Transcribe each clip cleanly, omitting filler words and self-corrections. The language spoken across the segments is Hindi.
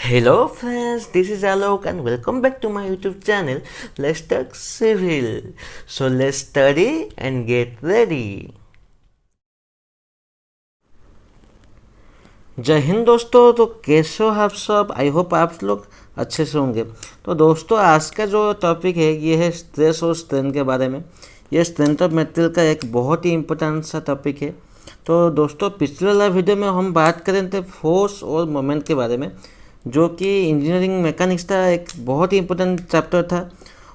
Hello friends, this is Alok and welcome back to my YouTube channel Let's Talk Civil. So let's study and get ready. जय हिंद दोस्तों। तो कैसे हो आप सब? आई होप आप लोग अच्छे से होंगे। तो दोस्तों आज का जो टॉपिक है ये है स्ट्रेस और स्ट्रेन के बारे में। ये स्ट्रेंथ ऑफ मटेरियल का एक बहुत ही इम्पोर्टेंट सा टॉपिक है। तो दोस्तों पिछले वाला वीडियो में हम बात कर रहे थे फोर्स और मोमेंट के बारे में, जो कि इंजीनियरिंग मैकेनिक्स का एक बहुत ही इम्पोर्टेंट चैप्टर था।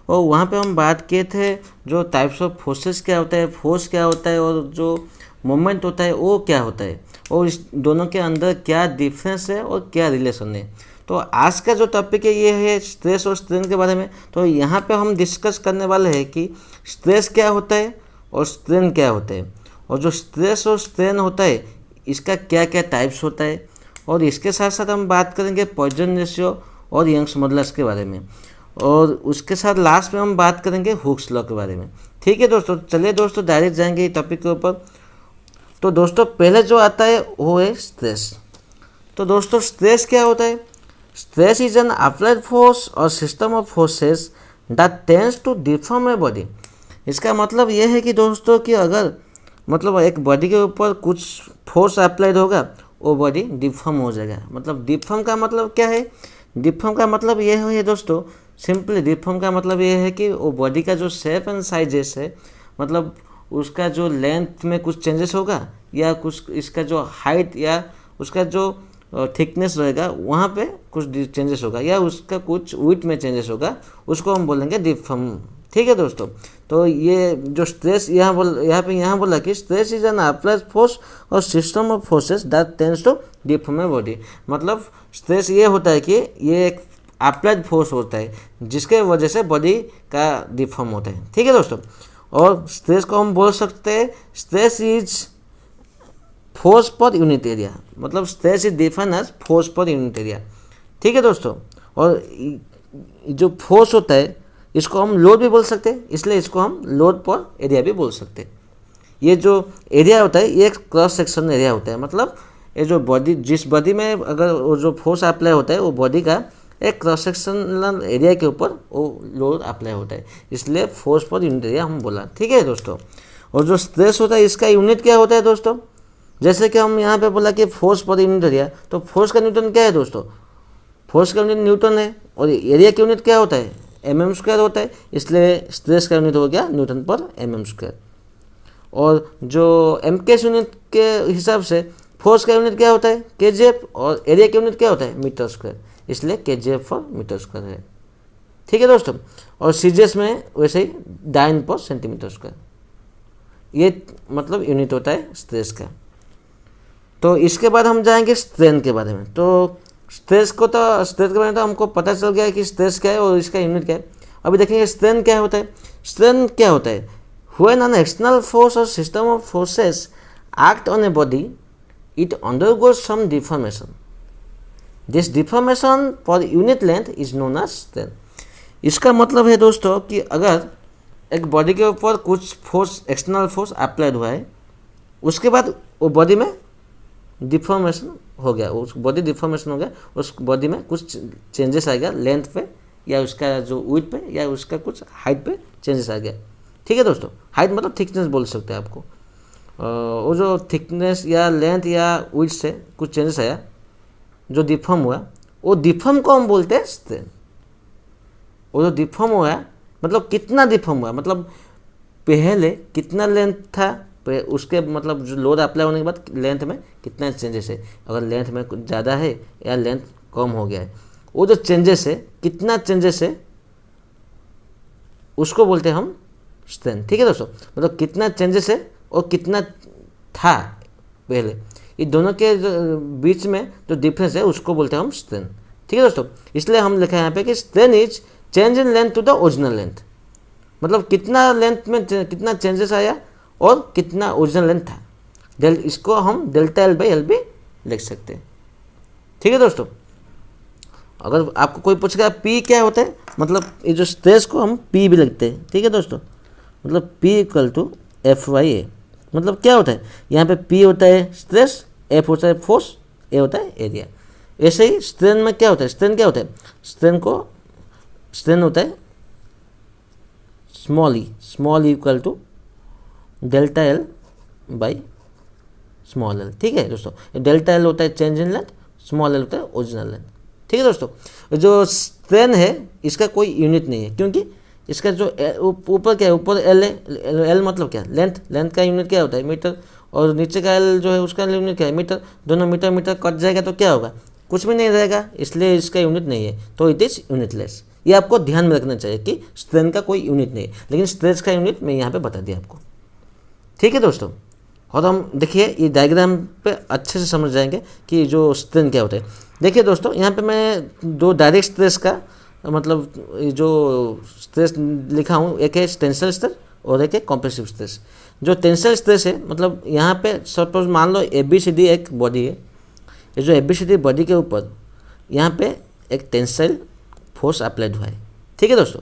और वहाँ पे हम बात किए थे जो टाइप्स ऑफ फोर्सेस क्या होता है, फोर्स क्या होता है और जो मोमेंट होता है वो क्या होता है, और इस दोनों के अंदर क्या डिफरेंस है और क्या रिलेशन है। तो आज का जो टॉपिक है ये है स्ट्रेस और स्ट्रेन के बारे में। तो यहाँ पे हम डिस्कस करने वाले हैं कि स्ट्रेस क्या होता है और स्ट्रेन क्या होता है, और जो स्ट्रेस और स्ट्रेन होता है इसका क्या क्या टाइप्स होता है, और इसके साथ साथ हम बात करेंगे पॉइजन रेशियो और यंग्स मॉडुलस के बारे में, और उसके साथ लास्ट में हम बात करेंगे हुक्स लॉ के बारे में। ठीक है दोस्तों, चलिए दोस्तों डायरेक्ट जाएंगे इस टॉपिक के ऊपर। तो दोस्तों पहले जो आता है वो है स्ट्रेस। तो दोस्तों स्ट्रेस क्या होता है? Stress is an applied force और system of forces that tends to deform a body. इसका मतलब ये है कि दोस्तों कि अगर मतलब एक बॉडी के ऊपर कुछ फोर्स अप्लाइड होगा वो बॉडी डिफॉर्म हो जाएगा। मतलब डिफॉर्म का मतलब क्या है? डिफॉर्म का मतलब ये है दोस्तों, सिंपली डिफॉर्म का मतलब ये है कि वो बॉडी का जो शेप एंड साइजेस है, मतलब उसका जो लेंथ में कुछ चेंजेस होगा, या कुछ इसका जो हाइट या उसका जो थिकनेस रहेगा वहाँ पे कुछ चेंजेस होगा, या उसका कुछ विड्थ में चेंजेस होगा, उसको हम बोलेंगे डिफॉर्म। ठीक है दोस्तों। तो ये जो स्ट्रेस यहाँ बोला कि stress is an applied force और system of forces that tends to deform a body. मतलब स्ट्रेस ये होता है कि ये एक अप्लाइड फोर्स होता है जिसके वजह से बॉडी का डिफॉर्म होता है। ठीक है दोस्तों। और स्ट्रेस को हम बोल सकते हैं stress is force per unit area. मतलब stress is defined as force per unit area. ठीक है दोस्तों। और जो फोर्स होता है इसको हम लोड भी बोल सकते हैं, इसलिए इसको हम लोड पर एरिया भी बोल सकते हैं। ये जो एरिया होता है ये एक क्रॉस सेक्शन एरिया होता है। मतलब ये जो बॉडी, जिस बॉडी में अगर वो जो फोर्स अप्लाई होता है वो बॉडी का एक क्रॉस सेक्शनल एरिया के ऊपर वो लोड अप्लाई होता है, इसलिए फोर्स पर यूनिट एरिया हम बोला। ठीक है दोस्तों। और जो स्ट्रेस होता है इसका यूनिट क्या होता है दोस्तों? जैसे कि हम यहाँ पे बोला कि फोर्स पर यूनिट एरिया, तो फोर्स का न्यूटन क्या है दोस्तों? फोर्स का यूनिट न्यूटन है। और एरिया का यूनिट क्या होता है? mm² होता है, इसलिए स्ट्रेस का यूनिट हो गया न्यूटन पर mm²। और जो MK यूनिट के हिसाब से फोर्स का यूनिट क्या होता है? kgf, और एरिया का यूनिट क्या होता है? मीटर², इसलिए kgf पर मीटर² है। ठीक है दोस्तों। और सीजीएस में वैसे ही डाइन पर सेंटीमीटर²। ये मतलब यूनिट होता है स्ट्रेस का। तो इसके बाद हम जाएंगे स्ट्रेन के बारे में। तो स्ट्रेस के बारे में तो हमको पता चल गया है कि स्ट्रेस क्या है और इसका यूनिट क्या है। अभी देखेंगे स्ट्रेन क्या होता है। स्ट्रेन क्या होता है? व्हेन एन एक्सटर्नल फोर्स और system of forces act on a body it undergoes some deformation. This deformation for unit length is known as strain. इसका मतलब है दोस्तों कि अगर एक बॉडी के ऊपर कुछ फोर्स, एक्सटर्नल फोर्स अप्लाइड हुआ है, उसके बाद वो बॉडी में डिफॉर्मेशन हो गया, उस बॉडी डिफॉर्मेशन हो गया, उस बॉडी में कुछ चेंजेस आ गया लेंथ पे, या उसका जो विड्थ पे, या उसका कुछ हाइट पे चेंजेस आ गया। ठीक है दोस्तों। हाइट मतलब थिकनेस बोल सकते हैं आपको। वो जो थिकनेस या लेंथ या विड्थ से कुछ चेंजेस आया, जो डिफॉर्म हुआ, वो डिफॉर्म को हम बोलते हैं स्ट्रेन। वो जो डिफॉर्म हुआ मतलब कितना डिफॉर्म हुआ, मतलब पहले कितना लेंथ था, उसके मतलब जो लोड अप्लाई होने के बाद लेंथ में कितना चेंजेस है। अगर लेंथ में कुछ ज़्यादा है या लेंथ कम हो गया है, वो जो चेंजेस है, कितना चेंजेस है, उसको बोलते हैं हम स्ट्रेन। ठीक है दोस्तों। मतलब कितना चेंजेस है और कितना था पहले, ये दोनों के बीच में जो डिफरेंस है उसको बोलते हैं हम स्ट्रेन। ठीक है दोस्तों। इसलिए हम लिखा है यहाँ पे कि strain is change in length to the original length. मतलब कितना लेंथ में कितना चेंजेस आया और कितना ओरिजिनल लेंथ था। इसको हम डेल्टा L बाई एल भी लिख सकते हैं। ठीक है दोस्तों। अगर आपको कोई पूछेगा P क्या होता है, मतलब ये जो स्ट्रेस को हम P भी लिखते हैं। ठीक है दोस्तों। मतलब P इक्वल टू F/A। मतलब क्या होता है? यहाँ पे P होता है स्ट्रेस, F होता है फोर्स, A होता है एरिया। ऐसे ही स्ट्रेन में क्या होता है, स्ट्रेन क्या होता है, स्ट्रेन होता है small E equal to delta L by small L. ठीक है दोस्तों, डेल्टा एल होता है change in length, small L होता है ओरिजिनल लेंथ। ठीक है दोस्तों, जो स्ट्रेन है इसका कोई यूनिट नहीं है, क्योंकि इसका जो ऊपर क्या है, ऊपर एल है, एल मतलब क्या, लेंथ का यूनिट क्या होता है मीटर, और नीचे का एल जो है उसका यूनिट क्या है मीटर, दोनों मीटर मीटर कट जाएगा तो क्या होगा, कुछ भी नहीं रहेगा, इसलिए इसका यूनिट नहीं है, तो इट इज़ यूनिटलेस। ये आपको ध्यान में रखना चाहिए कि स्ट्रेन का कोई यूनिट नहीं है, लेकिन स्ट्रेस का यूनिट मैं यहाँ पे बता दिया आपको। ठीक है दोस्तों, और हम देखिए ये डायग्राम पे अच्छे से समझ जाएंगे कि जो स्ट्रेन क्या होता है। देखिए दोस्तों, यहाँ पे मैं दो डायरेक्ट स्ट्रेस का मतलब जो स्ट्रेस लिखा हूँ, एक है टेंसाइल स्ट्रेस और एक है कॉम्प्रेसिव स्ट्रेस। जो टेंसाइल स्ट्रेस है मतलब यहाँ पे सपोज मान लो ABCD एक बॉडी है, ये जो ABCD बॉडी के ऊपर यहाँ पे एक टेंसाइल फोर्स अप्लाइड हुआ है। ठीक है दोस्तों,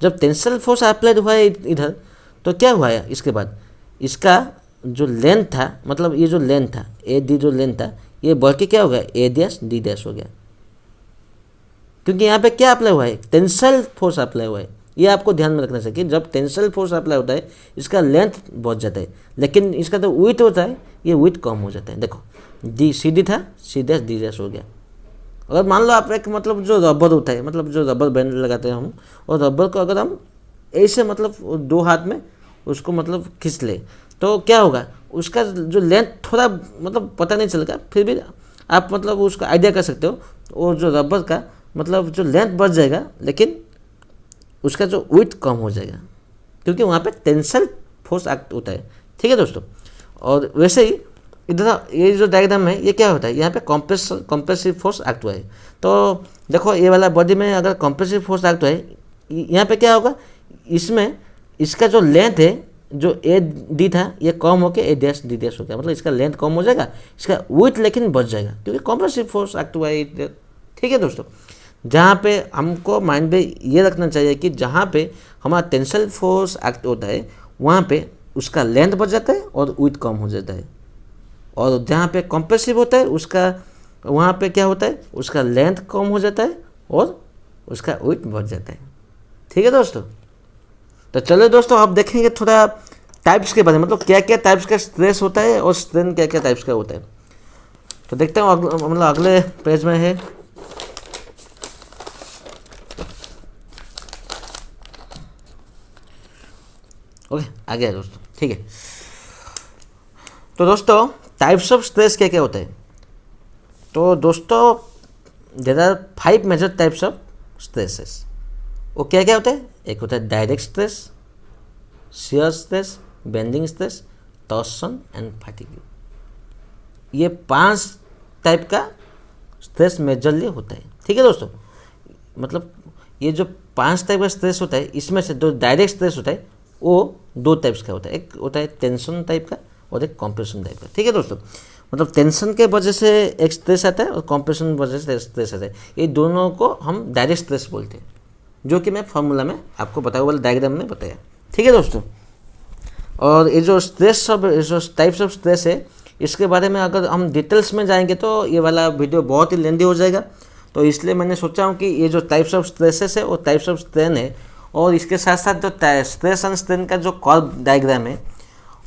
जब टेंसाइल फोर्स अप्लाइड हुआ है इधर, तो क्या हुआ है, इसके बाद इसका जो लेंथ था, मतलब ये जो लेंथ था AD जो लेंथ था, ये बढ़ के क्या हो गया AD' हो गया, क्योंकि यहाँ पे क्या अप्लाई हुआ है, टेंसाइल फोर्स अप्लाई हुआ है। ये आपको ध्यान में रखना चाहिए कि जब टेंसाइल फोर्स अप्लाई होता है इसका लेंथ बढ़ जाता है, लेकिन इसका जो विड्थ होता है ये विड्थ कम हो जाता है। देखो CD था CD' हो गया। अगर मान लो आप एक मतलब जो रबर होता है, मतलब जो रबर बैंड लगाते हैं हम, और रबर को अगर हम ऐसे मतलब दो हाथ में उसको मतलब खींच ले तो क्या होगा, उसका जो लेंथ थोड़ा मतलब पता नहीं चलेगा, फिर भी आप मतलब उसका आइडिया कर सकते हो, और जो रबर का मतलब जो लेंथ बढ़ जाएगा, लेकिन उसका जो विड्थ कम हो जाएगा, क्योंकि वहाँ पे टेंसाइल फोर्स एक्ट होता है। ठीक है दोस्तों, और वैसे ही इधर ये जो डायग्राम है ये क्या होता है, यहाँ पे कॉम्प्रेसिव फोर्स एक्ट हुआ है। तो देखो ये वाला बॉडी में अगर कॉम्प्रेसिव फोर्स एक्ट हुआ है, यहाँ पे क्या होगा, इसमें इसका जो लेंथ है जो AD था ये कम होकर AD' हो गया, मतलब इसका लेंथ कम हो जाएगा, इसका विड्थ लेकिन बढ़ जाएगा, क्योंकि कॉम्प्रेसिव फोर्स एक्ट हुआ है इधर। ठीक है दोस्तों, जहाँ पे हमको माइंड में ये रखना चाहिए कि जहाँ पे हमारा टेंसाइल फोर्स एक्ट होता है वहाँ पे उसका लेंथ बढ़ जाता है और विड्थ कम हो जाता है, और जहाँ पे कॉम्प्रेसिव होता है उसका वहाँ पे क्या होता है, उसका लेंथ कम हो जाता है और उसका विड्थ बढ़ जाता है। ठीक है दोस्तों, तो चलो दोस्तों अब देखेंगे थोड़ा टाइप्स के बारे में, मतलब क्या क्या टाइप्स का स्ट्रेस होता है और स्ट्रेन क्या क्या टाइप्स का होता है। तो देखते हैं मतलब अगले पेज में है, ओके आ गया दोस्तों। ठीक है, तो दोस्तों टाइप्स ऑफ स्ट्रेस क्या क्या होता है। तो दोस्तों there are 5 major types of stresses. वो क्या क्या होता है, एक होता है direct stress, shear stress, bending stress, torsion and fatigue. ये 5 टाइप का स्ट्रेस मेजरली होता है। ठीक है दोस्तों, मतलब ये जो 5 टाइप का स्ट्रेस होता है इसमें से जो डायरेक्ट स्ट्रेस होता है वो 2 टाइप्स का होता है, एक होता है टेंशन टाइप का और एक कॉम्प्रेशन टाइप का। ठीक है दोस्तों, मतलब टेंशन के वजह से एक स्ट्रेस आता है और कॉम्प्रेशन वजह से स्ट्रेस आता है, ये दोनों को हम डायरेक्ट स्ट्रेस बोलते हैं, जो कि मैं फार्मूला में आपको बताया वाला डायग्राम में बताया। ठीक है दोस्तों, और ये जो स्ट्रेस सब जो टाइप्स ऑफ स्ट्रेस है इसके बारे में अगर हम डिटेल्स में जाएंगे तो ये वाला वीडियो बहुत ही लेंदी हो जाएगा, तो इसलिए मैंने सोचा हूँ कि ये जो टाइप्स ऑफ स्ट्रेसेस है और टाइप्स ऑफ स्ट्रेन है, और इसके साथ साथ जो स्ट्रेस एंड स्ट्रेन का जो कर्व डायग्राम है,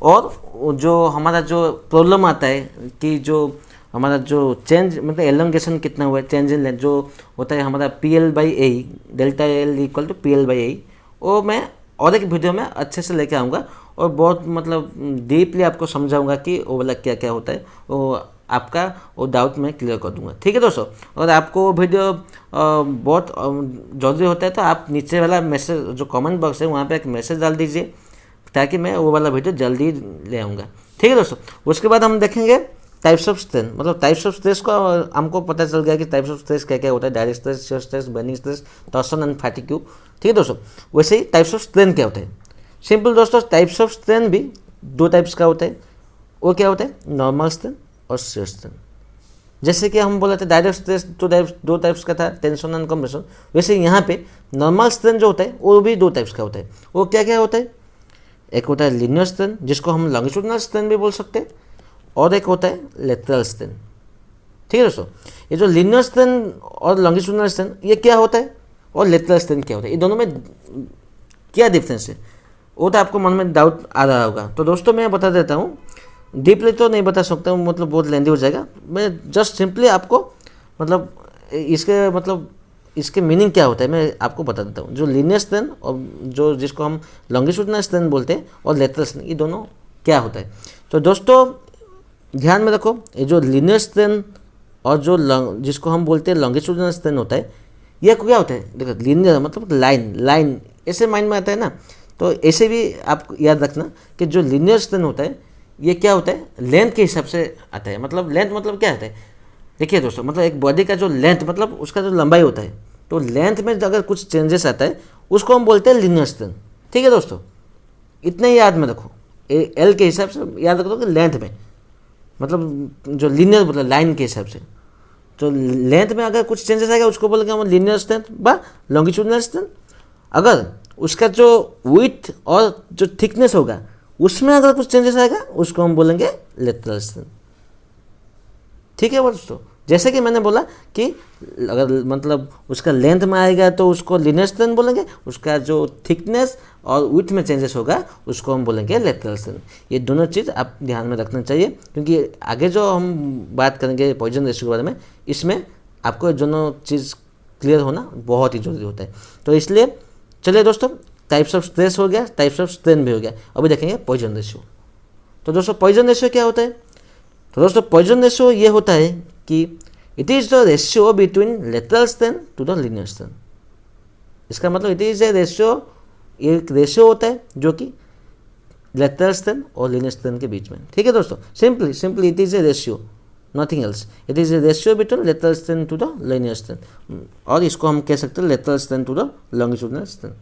और जो हमारा जो प्रॉब्लम आता है कि जो हमारा जो चेंज मतलब एलोंगेशन कितना हुआ है, चेंज इन लेंथ जो होता है हमारा PL/A, delta L equal to PL/A, वो मैं और एक वीडियो में अच्छे से लेके आऊँगा और बहुत मतलब डीपली आपको समझाऊंगा कि वो वाला क्या क्या होता है, वो आपका वो डाउट मैं क्लियर कर दूंगा। ठीक है दोस्तों, अगर आपको वो वीडियो बहुत जरूरी होता है तो आप नीचे वाला मैसेज जो कमेंट बॉक्स है वहाँ पे एक मैसेज डाल दीजिए, ताकि मैं वो वाला वीडियो जल्दी ले आऊँगा। ठीक है दोस्तों, उसके बाद हम देखेंगे टाइप्स ऑफ स्ट्रेन, मतलब टाइप्स ऑफ स्ट्रेस को हमको पता चल गया कि टाइप्स ऑफ स्ट्रेस क्या क्या होता है, direct stress, shear stress, bending stress, torsion and fatigue. ठीक है दोस्तों, वैसे ही टाइप्स ऑफ स्ट्रेन क्या होता है, सिंपल दोस्तों, टाइप्स ऑफ स्ट्रेन भी 2 टाइप्स का होता है। वो क्या होता है, नॉर्मल स्ट्रेन और शियर स्ट्रेन। जैसे कि हम बोले थे डायरेक्ट स्ट्रेस 2 टाइप्स का था, टेंशन एंड कंप्रेशन, वैसे यहाँ पे नॉर्मल स्ट्रेन जो होता है वो भी 2 टाइप्स का होता है। वो क्या क्या होता है, एक होता है लीनियर स्ट्रेन जिसको हम लॉन्गिट्यूडिनल स्ट्रेन भी बोल सकते हैं, और एक होता है लेटरल स्ट्रेन। ठीक है दोस्तों, ये जो लीनियर स्ट्रेन और लॉन्गिट्यूडिनल स्ट्रेन ये क्या होता है और लेटरल स्ट्रेन क्या होता है, ये दोनों में क्या डिफरेंस है, वो तो आपको मन में डाउट आ रहा होगा। तो दोस्तों मैं बता देता हूँ, डीपली तो नहीं बता सकता हूँ, मतलब बहुत लेंदी हो जाएगा। मैं जस्ट सिंपली आपको मतलब इसके मीनिंग क्या होता है मैं आपको बता देता हूँ। जो लीनियर स्ट्रेन और जो जिसको हम लॉन्गिट्यूडिनल स्ट्रेन बोलते हैं और लेटरल स्ट्रेन, ये दोनों क्या होता है। तो दोस्तों ध्यान में रखो, ये जो लीनियर स्ट्रेन और जो जिसको हम बोलते हैं लॉन्गिट्यूडिनल स्ट्रेन होता है, यह क्या होता है, देखो लीनियर मतलब लाइन ऐसे माइंड में आता है ना, तो ऐसे भी आप याद रखना कि जो लीनियर स्ट्रेन होता है ये क्या होता है, लेंथ के हिसाब से आता है। मतलब लेंथ मतलब क्या होता है, देखिए दोस्तों, मतलब एक बॉडी का जो लेंथ मतलब उसका जो लंबाई होता है, तो लेंथ में अगर कुछ चेंजेस आता है उसको हम बोलते हैं लीनियर स्ट्रेन। ठीक है दोस्तों, इतने ही याद में रखो, एल के हिसाब से याद रखो कि लेंथ में मतलब जो लीनियर मतलब लाइन के हिसाब से, तो लेंथ में अगर कुछ चेंजेस आएगा उसको बोलेंगे हम लीनियर स्ट्रेन व लॉन्गिट्यूडिनल स्ट्रेन। अगर उसका जो विड्थ और जो थिकनेस होगा उसमें अगर कुछ चेंजेस आएगा उसको हम बोलेंगे लेटरल स्ट्रेन। ठीक है दोस्तों, जैसे कि मैंने बोला कि अगर मतलब उसका लेंथ में आएगा तो उसको लीनियर स्ट्रेन बोलेंगे, उसका जो थिकनेस और विड्थ में चेंजेस होगा उसको हम बोलेंगे लेटरल स्ट्रेन। ये दोनों चीज़ आप ध्यान में रखना चाहिए, क्योंकि आगे जो हम बात करेंगे पॉइजन रेशियो के बारे में, इसमें आपको दोनों चीज़ क्लियर होना बहुत ही जरूरी होता है। तो इसलिए चलिए दोस्तों, टाइप्स ऑफ स्ट्रेस हो गया, टाइप्स ऑफ स्ट्रेन भी हो गया, अभी देखेंगे पॉइजन रेशियो। तो दोस्तों पॉइजन रेशियो क्या होता है, तो दोस्तों पॉइजन रेशियो ये होता है कि it is the ratio between lateral strain to the linear strain. इसका मतलब इट इज़ ए रेशियो, एक रेशियो होता है जो कि लेटरल स्ट्रेन और लीनियर स्ट्रेन के बीच में। ठीक है दोस्तों, simply it is a ratio, nothing else. It is a ratio between lateral strain to the linear strain, और इसको हम कह सकते हैं lateral strain to the longitudinal strain.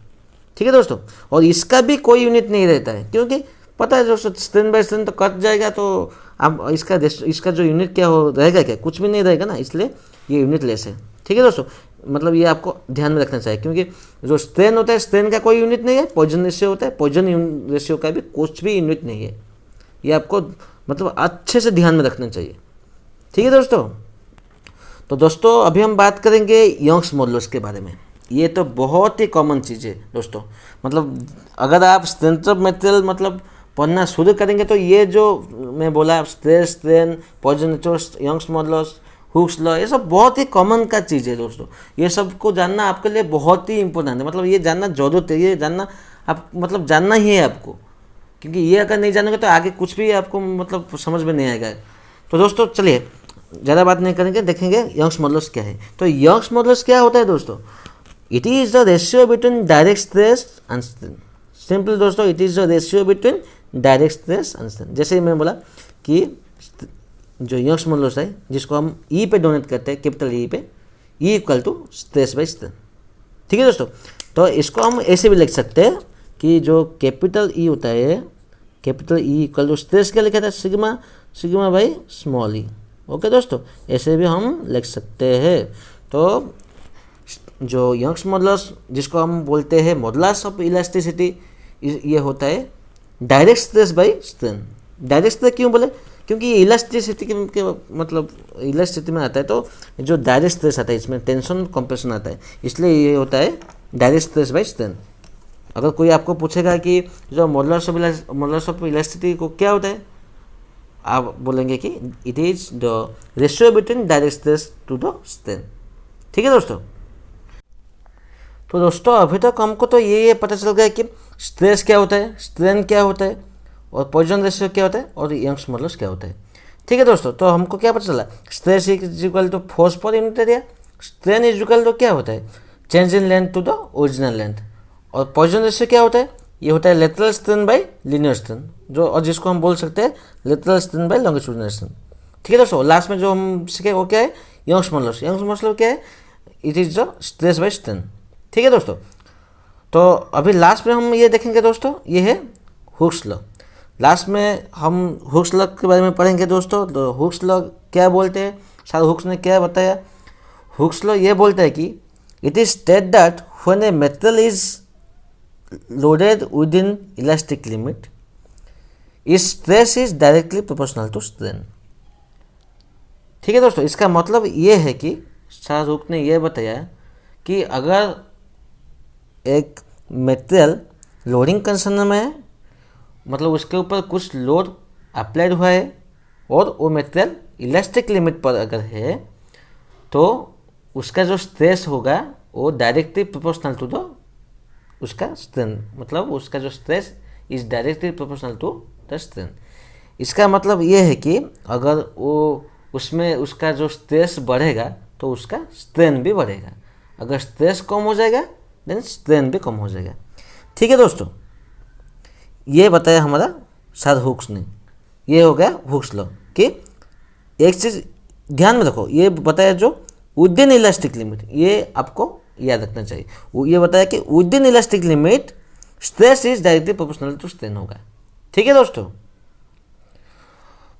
ठीक है दोस्तों, और इसका भी कोई यूनिट नहीं रहता है, क्योंकि पता है दोस्तों स्ट्रेन बाय स्ट्रेन तो कट जाएगा, तो अब इसका जो यूनिट क्या हो रहेगा, क्या कुछ भी नहीं रहेगा ना, इसलिए ये यूनिट लेस है। ठीक है दोस्तों, मतलब ये आपको ध्यान में रखना चाहिए, क्योंकि जो स्ट्रेन होता है स्ट्रेन का कोई यूनिट नहीं है, पॉइजन रेशियो होता है पॉइजन रेशियो का भी कुछ भी यूनिट नहीं है। ये आपको मतलब अच्छे से ध्यान में रखना चाहिए। ठीक है दोस्तों, तो दोस्तों अभी हम बात करेंगे यंग्स मॉडुलस के बारे में। ये तो बहुत ही कॉमन चीज़ है दोस्तों, मतलब अगर आप स्ट्रेंथ ऑफ मटेरियल मतलब पढ़ना शुरू करेंगे तो ये जो मैं बोला stress strain Poisson ratio Young's modulus Hooke's law, ये सब बहुत ही कॉमन का चीज़ है दोस्तों। ये सब को जानना आपके लिए बहुत ही इंपॉर्टेंट है, मतलब ये जानना जरूरत है, ये जानना आप मतलब जानना ही है आपको, क्योंकि ये अगर नहीं जानोगे तो आगे कुछ भी आपको मतलब समझ में नहीं आएगा। तो दोस्तों चलिए ज़्यादा बात नहीं करेंगे, देखेंगे यंग्स मॉडुलस क्या है। तो यंग्स मॉडुलस क्या होता है दोस्तों, it is the ratio between direct stress and strain. Simple दोस्तों, it is the ratio between direct stress and strain. जैसे मैं बोला कि जो यंग्स मॉडुलस है जिसको हम ई पे डोनेट करते हैं, कैपिटल ई पे, E equal to stress by strain. ठीक है दोस्तों, तो इसको हम ऐसे भी लिख सकते हैं कि जो कैपिटल ई होता है, capital E equal to stress क्या लिखा था, sigma by small E. Okay दोस्तों, ऐसे भी हम लिख सकते हैं। तो जो यंग्स मॉडुलस जिसको हम बोलते हैं मॉडुलस ऑफ इलास्टिसिटी, ये होता है direct stress by strain. Direct stress क्यों बोले, क्योंकि ये इलास्टिसिटी के मतलब इलास्टिसिटी में आता है, तो जो डायरेक्ट स्ट्रेस आता है इसमें टेंशन कंप्रेशन आता है, इसलिए ये होता है डायरेक्ट स्ट्रेस बाई स्ट्रेन। अगर कोई आपको पूछेगा कि जो मॉडुलस ऑफ इलास्टिसिटी को क्या होता है, आप बोलेंगे कि it is the ratio between direct stress to the strain. ठीक है दोस्तों, तो दोस्तों अभी तक हमको तो ये पता चल गया कि स्ट्रेस क्या होता है, स्ट्रेन क्या होता है, और पॉइजन रेशियो क्या होता है, और यंग्स मॉडुलस क्या होता है। ठीक है दोस्तों, तो हमको क्या पता चला, stress is equal to force per unit area, strain is equal to क्या होता है, change in length to the original length, और पॉइजन रेशियो क्या होता है, ये होता है lateral strain by linear strain, जो और जिसको हम बोल सकते हैं lateral strain by longitudinal strain. ठीक है दोस्तों, लास्ट में जो हम सीखे वो क्या है, यंग्स मॉडुलस। यंग्स मॉडुलस क्या है, it is the stress by strain. ठीक है दोस्तों, तो अभी लास्ट में हम ये देखेंगे दोस्तों, ये है हुक्स लॉ। लास्ट में हम हुक्स लॉ के बारे में पढ़ेंगे दोस्तों। तो हुक्स लॉ क्या बोलते हैं, सर हुक्स ने क्या बताया। हुक्स लॉ ये बोलता है कि it is state that when a metal is loaded within elastic limit is stress is directly proportional to strain. ठीक है दोस्तों, इसका मतलब ये है कि शाहरुख ने यह बताया कि अगर एक मटेरियल लोडिंग कंडीशन में है, मतलब उसके ऊपर कुछ लोड अप्लाइड हुआ है और वो मटेरियल इलास्टिक लिमिट पर अगर है, तो उसका जो स्ट्रेस होगा वो डायरेक्टली प्रोपोर्शनल टू द उसका स्ट्रेन, मतलब उसका जो stress is directly proportional to the strain. इसका मतलब ये है कि अगर वो उसमें उसका जो स्ट्रेस बढ़ेगा तो उसका स्ट्रेन भी बढ़ेगा, अगर स्ट्रेस कम हो जाएगा देन स्ट्रेन भी कम हो जाएगा। ठीक है दोस्तों, ये बताया हमारा सर हुक्स ने, ये हो गया हुक्स लॉ कि एक चीज़ ध्यान में रखो, ये बताया जो विद इन इलास्टिक लिमिट, ये आपको याद रखना चाहिए। ये बताया कि within elastic limit stress is directly proportional to strain होगा। ठीक है दोस्तों,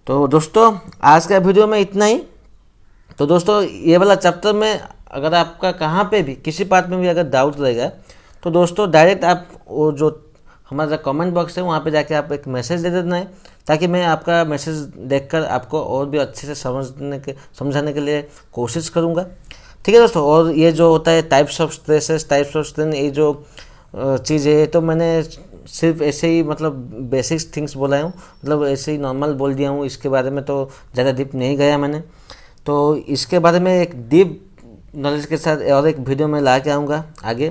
तो दोस्तों आज का वीडियो में इतना ही। तो दोस्तों ये वाला चैप्टर में अगर आपका कहाँ पे भी किसी पार्ट में भी अगर डाउट रहेगा तो दोस्तों डायरेक्ट आप वो जो हमारा कमेंट बॉक्स है वहाँ पे जाके आप एक मैसेज दे देना है, ताकि मैं आपका मैसेज देखकर आपको और भी अच्छे से समझाने के लिए कोशिश करूँगा। ठीक है दोस्तों, और ये जो होता है types of stresses, types of strain, ये जो चीज़ है तो मैंने सिर्फ ऐसे ही मतलब बेसिक्स थिंग्स बोला हूँ, मतलब ऐसे ही नॉर्मल बोल दिया हूँ, इसके बारे में तो ज़्यादा डीप नहीं गया मैंने। तो इसके बारे में एक डीप नॉलेज के साथ और एक वीडियो में ला के आऊँगा आगे।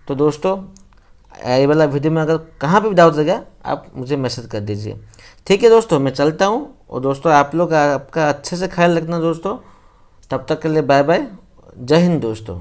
तो दोस्तों ये वाला वीडियो में अगर कहाँ पे भी डाउट रहेगा आप मुझे मैसेज कर दीजिए। ठीक है दोस्तों, मैं चलता हूँ, और दोस्तों आप लोग आपका अच्छे से ख्याल रखना दोस्तों। तब तक के लिए बाय बाय, जय हिंद दोस्तों।